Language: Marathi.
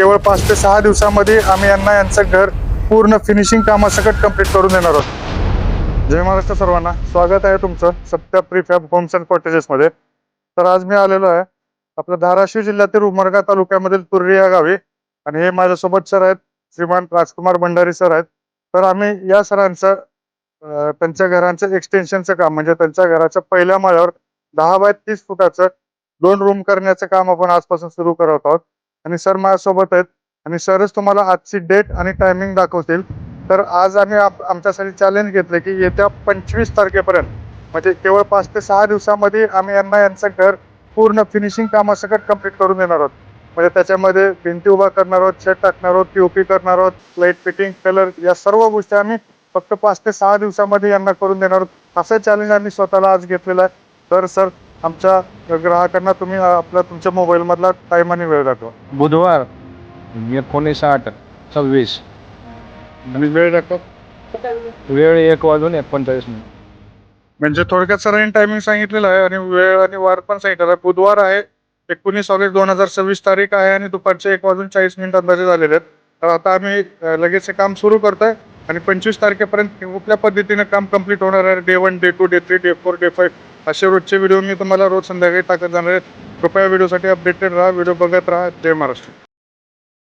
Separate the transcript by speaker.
Speaker 1: केवळ 5 ते 6 दिवसामध्ये आम्ही यांचं घर पूर्ण फिनिशिंग कामासकट कंप्लीट करून देणार आहोत. जय महाराष्ट्र सर्वांना, स्वागत आहे तुमचं सत्या प्रीफॅब होम्स अँड कॉटेजेसमध्ये. तर आज मी आलेलो आहे आपल्या धाराशिव जिल्ह्यातील उमरगा तालुक्यामधील तुर्री या गावी, आणि हे माझ्यासोबत सर आहेत, श्रीमान राजकुमार भंडारी सर आहेत. तर आम्ही या सरांचं त्यांच्या घरांचं एक्सटेन्शनचं काम, म्हणजे त्यांच्या घराच्या पहिल्या माळ्यावर 10 बाय 30 फुटाचं 2 रूम करण्याचं काम आपण आजपासून सुरू करत आहोत. आणि सर माझ्यासोबत आहेत, आणि सरच तुम्हाला आजची डेट आणि टायमिंग दाखवतील. तर आज आम्ही आमच्यासाठी चॅलेंज घेतलं की येत्या 25 तारखेपर्यंत, म्हणजे केवळ 5 ते 6 दिवसामध्ये आम्ही यांचं घर पूर्ण फिनिशिंग कामासकट कंप्लीट करून देणार आहोत. म्हणजे त्याच्यामध्ये भिंती उभा करणार आहोत, छत टाकणार आहोत, पीओपी करणार आहोत, लाईट फिटिंग, कलर, या सर्व गोष्टी आम्ही फक्त 5 ते 6 दिवसामध्ये यांना करून देणार आहोत. असं चॅलेंज आम्ही स्वतःला आज घेतलेलं आहे. तर सर, आमच्या ग्राहकांना तुम्ही तुमच्या मोबाईल मधला टाइम आणि वेळ दाखवा.
Speaker 2: बुधवार 19:08:26
Speaker 1: आणि वेळ दाखवा.
Speaker 2: वेळ 1:49.
Speaker 1: म्हणजे थोडक्यात सरांनी टायमिंग सांगितलेलं आहे आणि वेळ आणि वार पण सांगितलेला आहे. बुधवार आहे, 19 ऑगस्ट 2026 तारीख आहे, आणि दुपारचे 1:40 अंदाजे झालेले आहेत. तर आता आम्ही लगेच हे काम सुरू करतोय, आणि 25 तारखेपर्यंत कुठल्या पद्धतीने काम कंप्लीट होणार आहे, day 1, day 2, day 3, day 4, day 5 असे रोजचे व्हिडिओ मी तुम्हाला रोज संध्याकाळी टाकत जाणार आहे. कृपया व्हिडिओसाठी अपडेटेड राहा, व्हिडिओ बघत राहा. जय महाराष्ट्र.